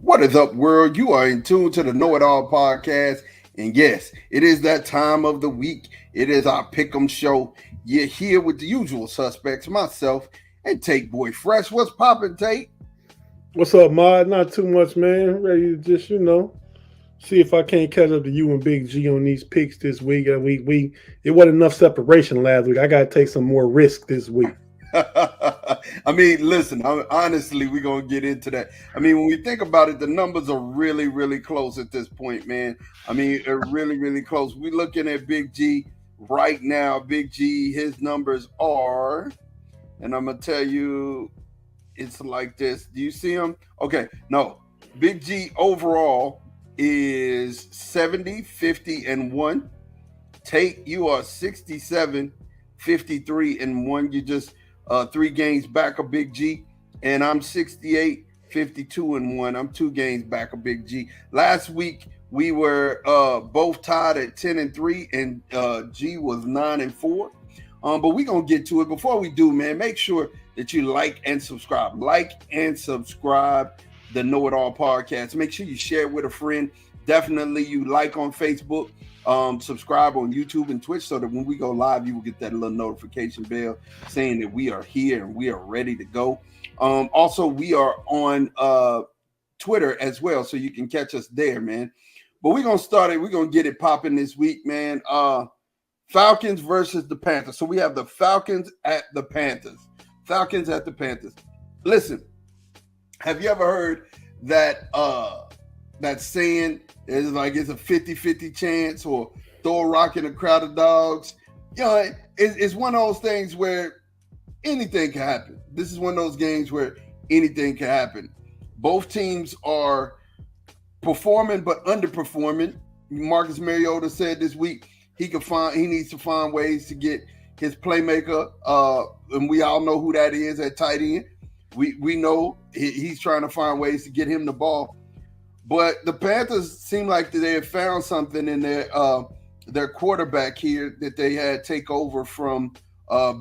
What is up, world? You are in tune to the Know It All podcast. And yes, it is that time of the week. It is our Pick'em show. You're here with the usual suspects, myself and Tate Boy Fresh. What's poppin', Tate? What's up, Mod? Not too much, man. Ready to just, see if I can't catch up to you and Big G on these picks this week. We it wasn't enough separation last week. I gotta take some more risk this week. I mean, listen, honestly, we're going to get into that. I mean, when we think about it, the numbers are really, really close at this point, man. I mean, they're really, really close. We're looking at Big G right now. Big G, his numbers are, and I'm going to tell you, it's like this. Do you see them? Okay, no. Big G overall is 70, 50, and 1. Tate, you are 67, 53, and 1. You just 3 games back of Big G, and I'm 68, 52, and 1. I'm 2 games back of Big G. Last week we were both tied at 10 and 3, and G was 9 and 4. But we're gonna get to it. Before we do, man, make sure that you like and subscribe. Like and subscribe the Know It All podcast. Make sure you share it with a friend. Definitely you like on Facebook. Subscribe on YouTube and Twitch so that when we go live, you will get that little notification bell saying that we are here and we are ready to go. Also, we are on Twitter as well, so you can catch us there, man. But we're gonna start it. We're gonna get it popping this week, man. Falcons versus the Panthers. So we have the Falcons at the Panthers. Falcons at the Panthers. Listen, have you ever heard that that saying is like it's a 50-50 chance, or throw a rock in a crowd of dogs? You know, it's one of those things where anything can happen. This is one of those games where anything can happen. Both teams are performing but underperforming. Marcus Mariota said this week he needs to find ways to get his playmaker, and we all know who that is at tight end. We know he's trying to find ways to get him the ball. But the Panthers seem like they have found something in their quarterback here that they had take over from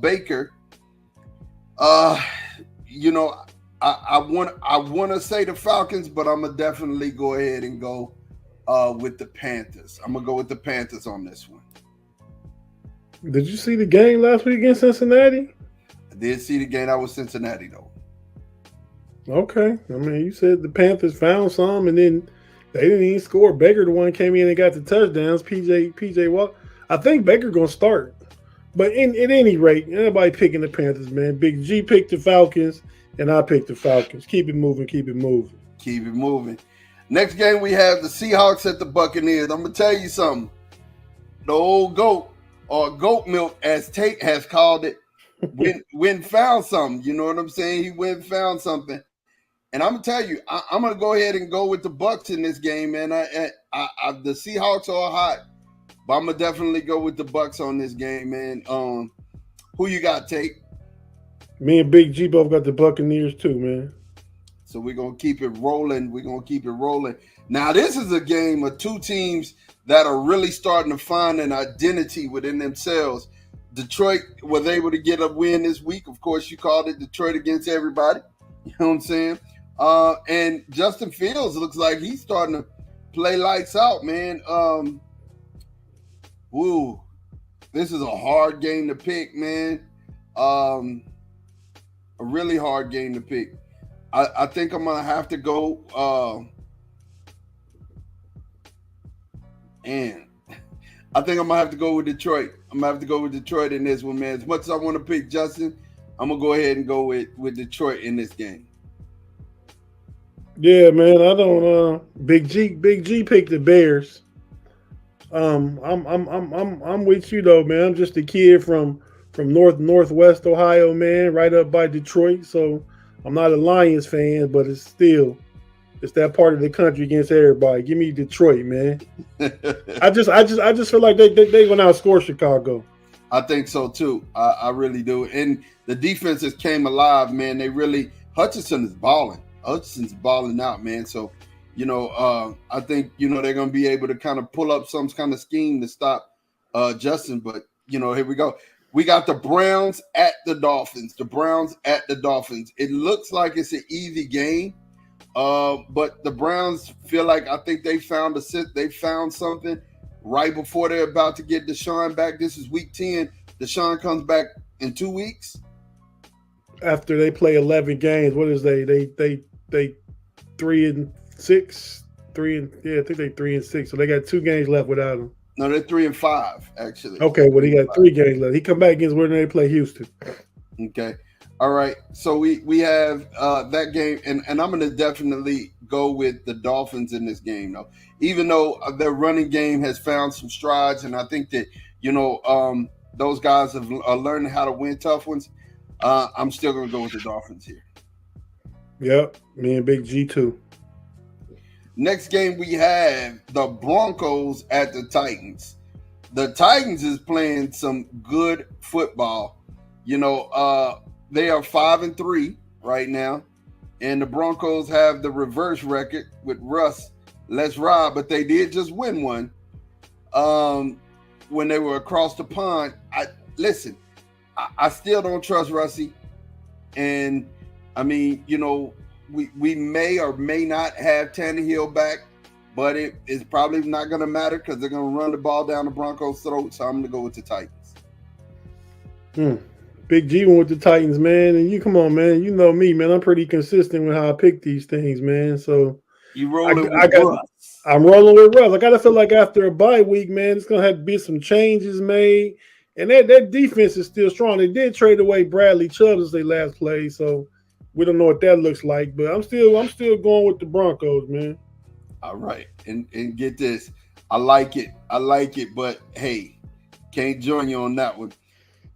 Baker. You know, I want to say the Falcons, but I'm gonna definitely go ahead and go with the Panthers. I'm gonna go with the Panthers on this one. Did you see the game last week against Cincinnati? I did see the game. I was Cincinnati though. Okay. I mean, you said the Panthers found some, and then they didn't even score. Baker, the one came in and got the touchdowns. PJ Walker. I think Baker gonna start. But at any rate, anybody picking the Panthers, man. Big G picked the Falcons, and I picked the Falcons. Keep it moving. Keep it moving. Keep it moving. Next game we have the Seahawks at the Buccaneers. I'm gonna tell you something. The old goat, or goat milk, as Tate has called it, went found something. You know what I'm saying? He went and found something. And I'm gonna tell you, I'm gonna go ahead and go with the Bucs in this game, man. The Seahawks are hot, but I'm gonna definitely go with the Bucs on this game, man. Who you got, Tate? Me and Big G both got the Buccaneers too, man. So we're gonna keep it rolling. We're gonna keep it rolling. Now, this is a game of two teams that are really starting to find an identity within themselves. Detroit was able to get a win this week. Of course, you called it Detroit against everybody. You know what I'm saying? And Justin Fields looks like he's starting to play lights out, man. This is a hard game to pick, man. A really hard game to pick. I think I'm gonna have to go. And I think I'm gonna have to go with Detroit. I'm gonna have to go with Detroit in this one, man. As much as I want to pick Justin, I'm gonna go ahead and go with Detroit in this game. Yeah, man. I don't. Big G picked the Bears. I'm with you though, man. I'm just a kid from northwest Ohio, man, right up by Detroit. So I'm not a Lions fan, but it's that part of the country against everybody. Give me Detroit, man. I just feel like they gonna outscore Chicago. I think so too. I really do. And the defenses came alive, man. Hutchinson is balling. Hutchinson's balling out, man. So, I think, they're going to be able to kind of pull up some kind of scheme to stop Justin. But, here we go. We got the Browns at the Dolphins. The Browns at the Dolphins. It looks like it's an easy game. But the Browns feel like I think they found something right before they're about to get Deshaun back. This is week 10. Deshaun comes back in 2 weeks. After they play 11 games, what is they 3-6, I think they 3-6. So they got 2 games left without him. No, they're 3-5 actually. Okay, well he got 3 games left. He come back against where they play Houston. Okay. All right. So we have that game, and I'm gonna definitely go with the Dolphins in this game though. Even though their running game has found some strides, and I think that those guys are learning how to win tough ones. I'm still gonna go with the Dolphins here. Yep, me and Big G too. Next game we have the Broncos at the Titans. The Titans is playing some good football. They are 5-3 right now, and the Broncos have the reverse record with Russ. Let's ride, but they did just win one when they were across the pond. I still don't trust Russie, and I mean, we may or may not have Tannehill back, but it's probably not going to matter because they're going to run the ball down the Broncos' throat. So I'm going to go with the Titans. Big G went with the Titans, man. And you come on, man. You know me, man. I'm pretty consistent with how I pick these things, man. So you rolling with Russ. I'm rolling with Russ. I gotta feel like after a bye week, man, it's gonna have to be some changes made. And that defense is still strong. They did trade away Bradley Chubb as they last played, so we don't know what that looks like. But I'm still going with the Broncos, man. All right, and get this. I like it, but hey, can't join you on that one.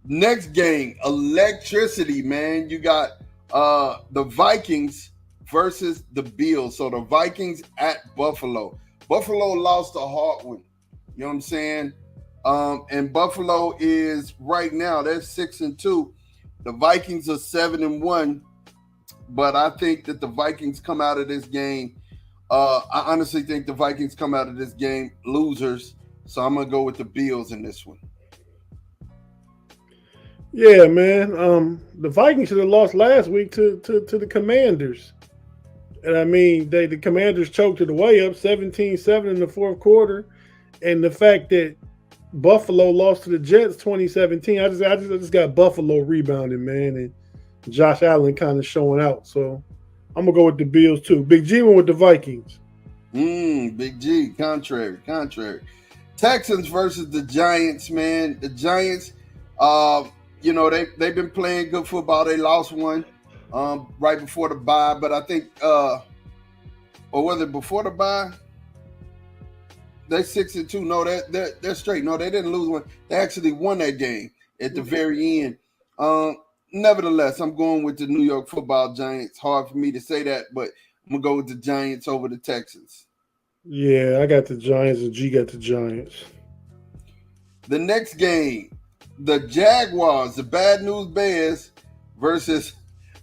Next game, electricity, man. You got the Vikings versus the Bills. So the Vikings at Buffalo. Buffalo lost a hard one. You know what I'm saying? And Buffalo is right now, they're 6-2. The Vikings are 7-1. But I think that the Vikings come out of this game. I honestly think the Vikings come out of this game losers. So I'm gonna go with the Bills in this one. Yeah, man. The Vikings should have lost last week to the Commanders. And I mean, the Commanders choked it away up 17-7 in the fourth quarter. And the fact that Buffalo lost to the Jets 2017, I just got Buffalo rebounding, man. And Josh Allen kind of showing out. So I'm going to go with the Bills too. Big G went with the Vikings. Big G, contrary. Texans versus the Giants, man. The Giants, they've been playing good football. They lost one right before the bye, but I think, or was it before the bye? They're 6-2. No, they're straight. No, they didn't lose one. They actually won that game at the very end. Nevertheless, I'm going with the New York Football Giants. Hard for me to say that, but I'm gonna go with the Giants over the Texans. Yeah, I got the Giants and G got the Giants. The next game, the Jaguars, the Bad News Bears versus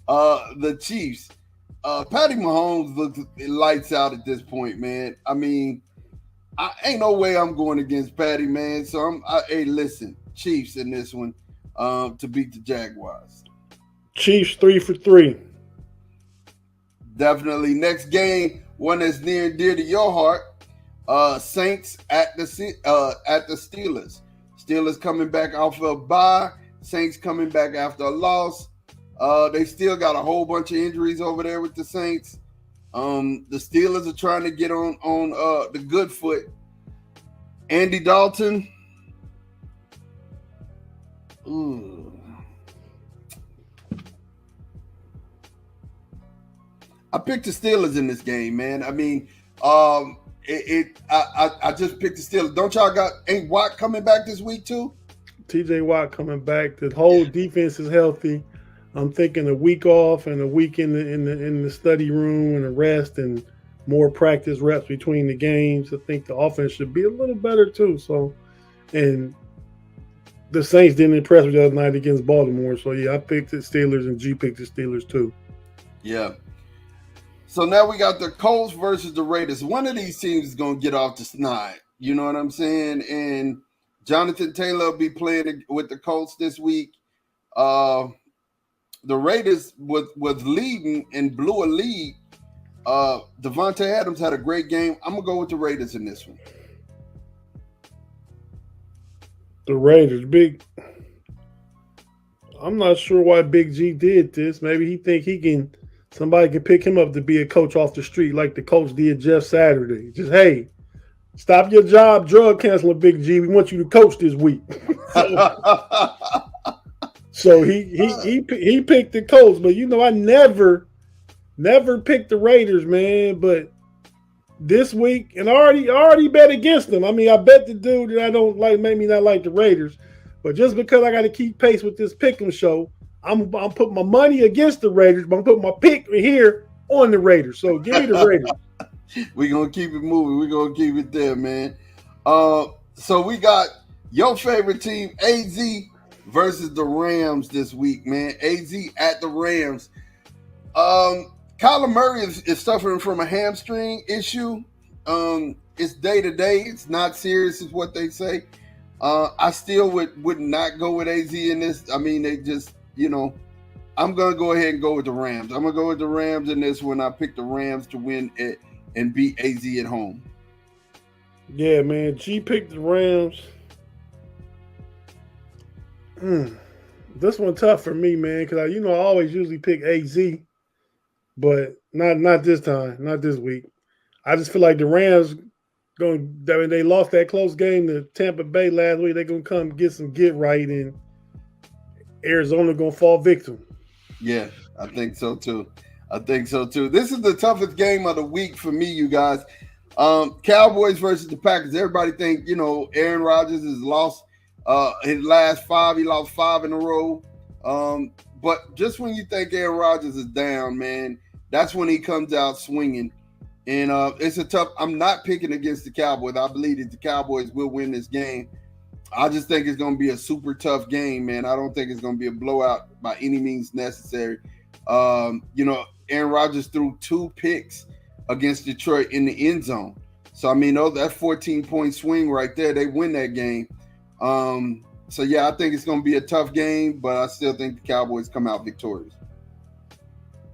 the Chiefs. Patty Mahomes looks lights out at this point, man. I mean, I ain't no way I'm going against Patty, man. So hey, listen, Chiefs in this one to beat the Jaguars. Chiefs 3-3. Definitely. Next game, one that's near and dear to your heart. Saints at the Steelers. Steelers coming back off of a bye. Saints coming back after a loss. They still got a whole bunch of injuries over there with the Saints. The Steelers are trying to get on the good foot. Andy Dalton. Ooh. I picked the Steelers in this game, man. I mean, I just picked the Steelers. Don't y'all ain't Watt coming back this week too? TJ Watt coming back. The whole defense is healthy. I'm thinking a week off and a week in the study room and a rest and more practice reps between the games. I think the offense should be a little better too. So, and the Saints didn't impress me the other night against Baltimore. So yeah, I picked the Steelers and G picked the Steelers too. Yeah. So now we got the Colts versus the Raiders. One of these teams is going to get off the snide. You know what I'm saying? And Jonathan Taylor will be playing with the Colts this week. The Raiders was leading and blew a lead Devontae Adams had a great game. I'm gonna go with the Raiders in this one. The Raiders, big. I'm not sure why Big G did this. Maybe he think he can. Somebody can pick him up to be a coach off the street, like the coach did Jeff Saturday. Just hey, stop your job, drug canceling, Big G. We want you to coach this week. so he picked the Colts, but I never picked the Raiders, man. But this week, and I already bet against them. I mean, I bet the dude that I don't like made me not like the Raiders. But just because I got to keep pace with this pick'em show, I'm putting my money against the Raiders, but I'm putting my pick here on the Raiders. So give me the Raiders. We're gonna keep it moving. We're gonna keep it there, man. So we got your favorite team, AZ, versus the Rams this week, man. AZ at the Rams. Kyler Murray is suffering from a hamstring issue. It's day to day. It's not serious, is what they say. I still would not go with AZ in this. I mean, they just, I'm going to go ahead and go with the Rams. I'm going to go with the Rams in this one. I picked the Rams to win it and beat AZ at home. Yeah, man. G picked the Rams. This one tough for me, man, because I always usually pick AZ, but not this time, not this week. I just feel like the Rams they lost that close game to Tampa Bay last week. They're gonna come get right, and Arizona gonna fall victim. Yeah, I think so too. This is the toughest game of the week for me, you guys. Cowboys versus the Packers. Everybody think Aaron Rodgers has lost his last 5. He lost 5 in a row. But just when you think Aaron Rodgers is down, man, that's when he comes out swinging. And it's a tough. I'm not picking against the Cowboys. I believe that the Cowboys will win this game. I just think it's going to be a super tough game, man. I don't think it's going to be a blowout by any means necessary. Aaron Rodgers threw 2 picks against Detroit in the end zone. So, I mean, that 14-point swing right there, they win that game. So, yeah, I think it's going to be a tough game, but I still think the Cowboys come out victorious.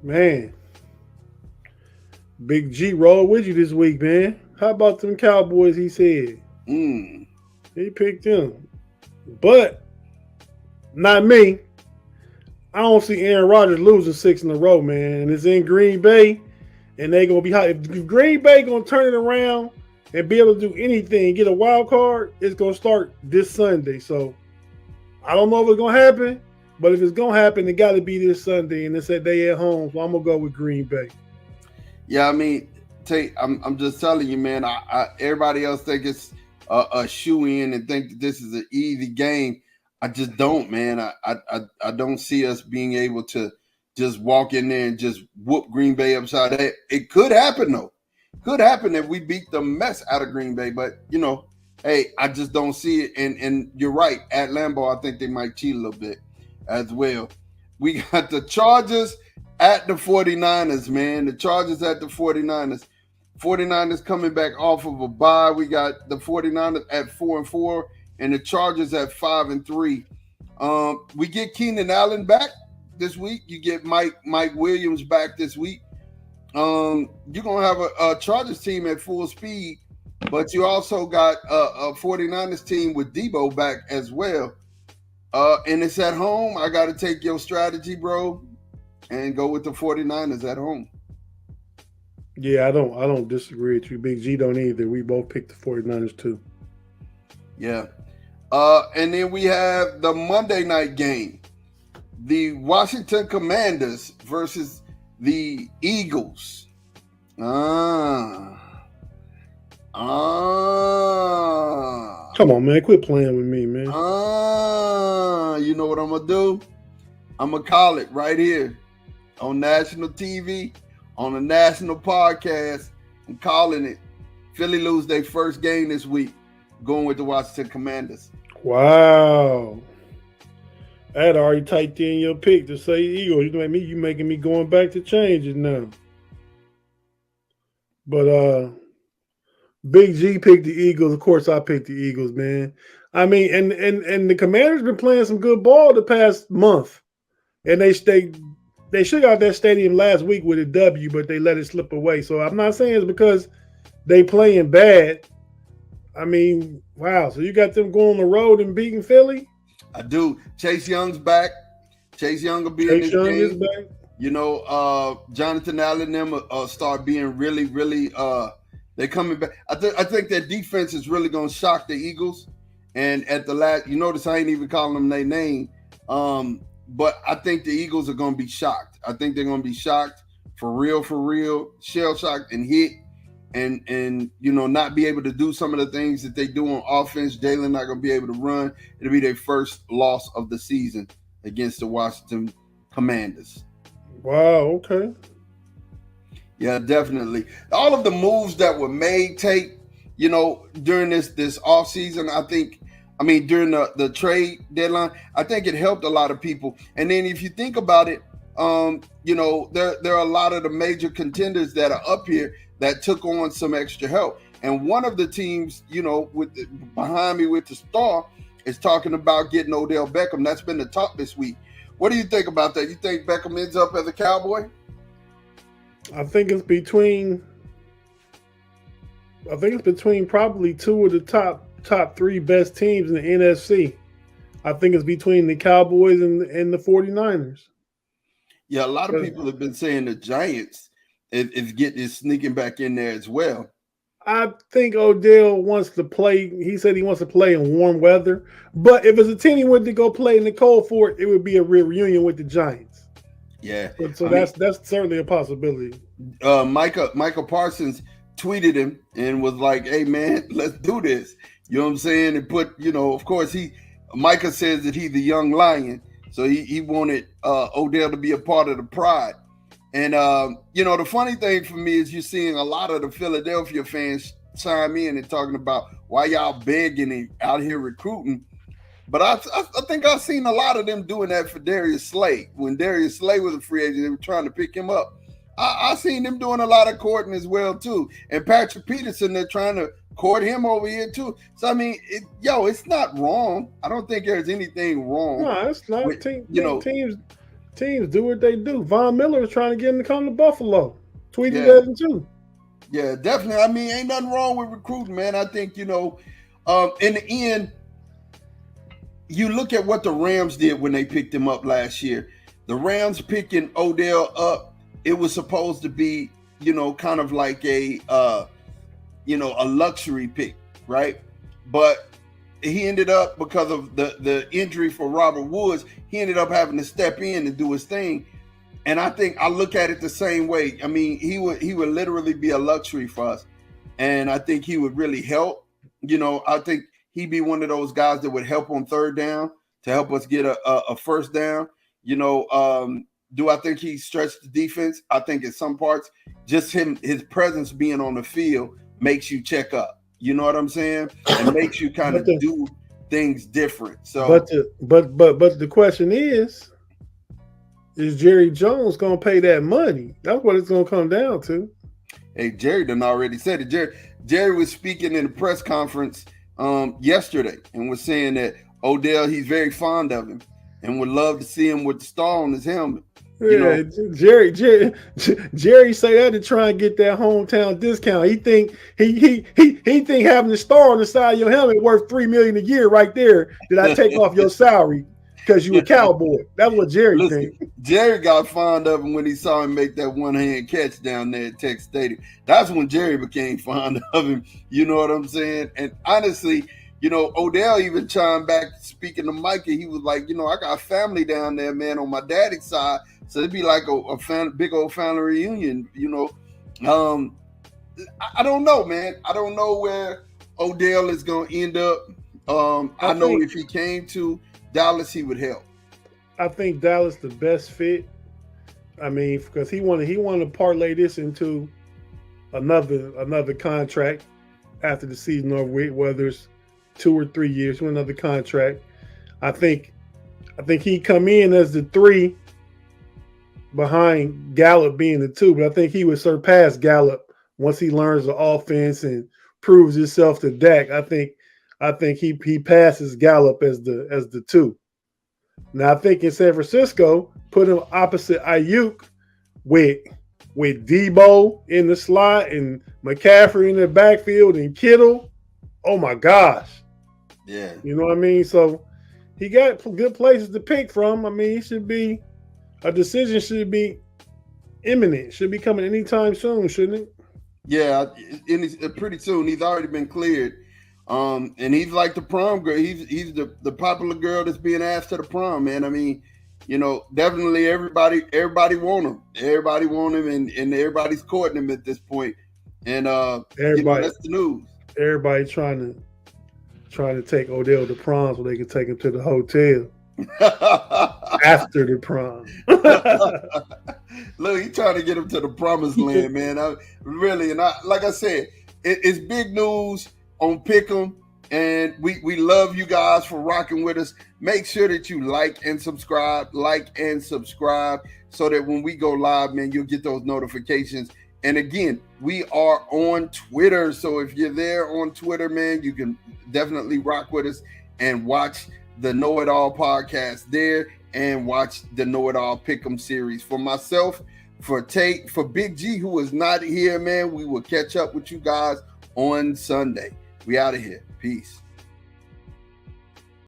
Man. Big G roll with you this week, man. How about them Cowboys, he said? He picked them. But not me. I don't see Aaron Rodgers losing 6 in a row, man. And it's in Green Bay, and they going to be hot. If Green Bay going to turn it around and be able to do anything, get a wild card, it's going to start this Sunday. So I don't know if it's going to happen, but if it's going to happen, it got to be this Sunday, and it's that day at home. So I'm going to go with Green Bay. Yeah, I mean, I'm just telling you, man. Everybody else think it's a shoe-in and think that this is an easy game. I just don't, man. I don't see us being able to just walk in there and just whoop Green Bay upside the head. It could happen, though. Could happen if we beat the mess out of Green Bay. But, hey, I just don't see it. And you're right. At Lambeau, I think they might cheat a little bit as well. We got the Chargers at the 49ers, man. The Chargers at the 49ers. 49ers coming back off of a bye. We got the 49ers at 4-4 and the Chargers at 5-3. We get Keenan Allen back this week. You get Mike Williams back this week. You're going to have a Chargers team at full speed, but you also got a 49ers team with Debo back as well. And it's at home. I got to take your strategy, bro, and go with the 49ers at home. Yeah, I don't disagree with you. Big G don't either. We both picked the 49ers too. Yeah. And then we have the Monday night game. The Washington Commanders versus the Eagles. Come on, man. Quit playing with me, man. You know what I'm going to do? I'm going to call it right here on national TV, on a national podcast. I'm calling it. Philly lose their first game this week, going with the Washington Commanders. Wow. I had already typed in your pick to say Eagles. You making me going back to change it now. But Big G picked the Eagles. Of course, I picked the Eagles, man. I mean, and the Commanders been playing some good ball the past month, and they They should got that stadium last week with a W, but they let it slip away. So I'm not saying it's because they playing bad. I mean, wow. So you got them going on the road and beating Philly? I do. Chase Young's back. Chase Young will be in Chase this Young is game. back. Jonathan Allen them start being really, really. They coming back. I think that defense is really going to shock the Eagles. And at the last, you notice I ain't even calling them their name. But I think the Eagles are going to be shocked. I think they're going to be shocked for real, shell shocked and hit, and not be able to do some of the things that they do on offense. Jalen not going to be able to run. It'll be their first loss of the season against the Washington Commanders. Wow. Okay. Yeah, definitely. All of the moves that were made, during this off season, during the trade deadline, I think it helped a lot of people. And then if you think about it, there are a lot of the major contenders that are up here that took on some extra help. And one of the teams, behind me with the star is talking about getting Odell Beckham. That's been the talk this week. What do you think about that? You think Beckham ends up as a Cowboy? I think it's between probably two of the top three best teams in the NFC. I think it's between the Cowboys and the 49ers. Yeah, a lot of people have been saying the Giants is sneaking back in there as well. I think Odell wants to play. He said he wants to play in warm weather. But if it's a team he went to go play in the cold for, it would be a real reunion with the Giants. Yeah. So that's certainly a possibility. Micah Parsons tweeted him and was like, "Hey man, let's do this." You know what I'm saying? And put, of course Micah says that he's the young lion, so he wanted Odell to be a part of the pride. And the funny thing for me is you're seeing a lot of the Philadelphia fans chime in and talking about why y'all begging and out here recruiting. But I think I've seen a lot of them doing that for Darius Slay. When Darius Slay was a free agent, they were trying to pick him up. I seen them doing a lot of courting as well too. And Patrick Peterson, they're trying to court him over here too. So I mean, it's not wrong. I don't think there's anything wrong. No, it's not. Teams do what they do. Von Miller is trying to get him to come to Buffalo. Tweeted that too. Yeah, definitely. I mean, ain't nothing wrong with recruiting, man. I think in the end, you look at what the Rams did when they picked him up last year. The Rams picking Odell up, it was supposed to be, kind of like a luxury pick, right? But he ended up, because of the injury for Robert Woods, he ended up having to step in and do his thing. And I think I look at it the same way. I mean, he would literally be a luxury for us. And I think he would really help. I think he'd be one of those guys that would help on third down to help us get a first down. Do I think he stretched the defense? I think in some parts, just his presence being on the field makes you check up. You know what I'm saying? And makes you kind of do things different. So, but the question is Jerry Jones going to pay that money? That's what it's going to come down to. Hey, Jerry done already said it. Jerry was speaking in a press conference yesterday and was saying that Odell, he's very fond of him and would love to see him with the star on his helmet. Yeah, Jerry say that to try and get that hometown discount. He think having the star on the side of your helmet worth $3 million a year right there. Did I take off your salary because you a Cowboy? That's what Jerry think. Jerry got fond of him when he saw him make that one-hand catch down there at Tech Stadium. That's when Jerry became fond of him. You know what I'm saying? And honestly, Odell even chimed back speaking to Micah. He was like, I got family down there, man, on my daddy's side. So it'd be like a big old family reunion, I don't know, man. I don't know where Odell is going to end up. I know if he came to Dallas, he would help. I think Dallas the best fit. I mean, because he wanted to parlay this into another contract after the season over with, whether it's 2 or 3 years, with another contract. I think he come in as the 3 behind Gallup being the 2, but I think he would surpass Gallup once he learns the offense and proves himself to Dak. I think he passes Gallup as the 2. Now I think in San Francisco, put him opposite Ayuk with Debo in the slot and McCaffrey in the backfield and Kittle. Oh my gosh. Yeah. You know what I mean? So he got good places to pick from. I mean, a decision should be imminent. Should be coming anytime soon, shouldn't it? Yeah, pretty soon. He's already been cleared. And he's like the prom girl. He's the popular girl that's being asked to the prom, man. I mean, definitely everybody want him. Everybody want him, and everybody's courting him at this point. And Everybody, that's the news. everybody trying to take Odell to prom so they can take him to the hotel after the prom. Look, he trying to get him to the promised land, man. Like I said, it's big news on Pick'em, and we love you guys for rocking with us. Make sure that you like and subscribe, so that when we go live, man, you'll get those notifications. And again, we are on Twitter, so if you're there on Twitter, man, you can definitely rock with us and watch the Know It All podcast there, and watch the Know It All Pick'em series. For myself, for Tate, for Big G, who is not here, man, we will catch up with you guys on Sunday. We out of here. Peace.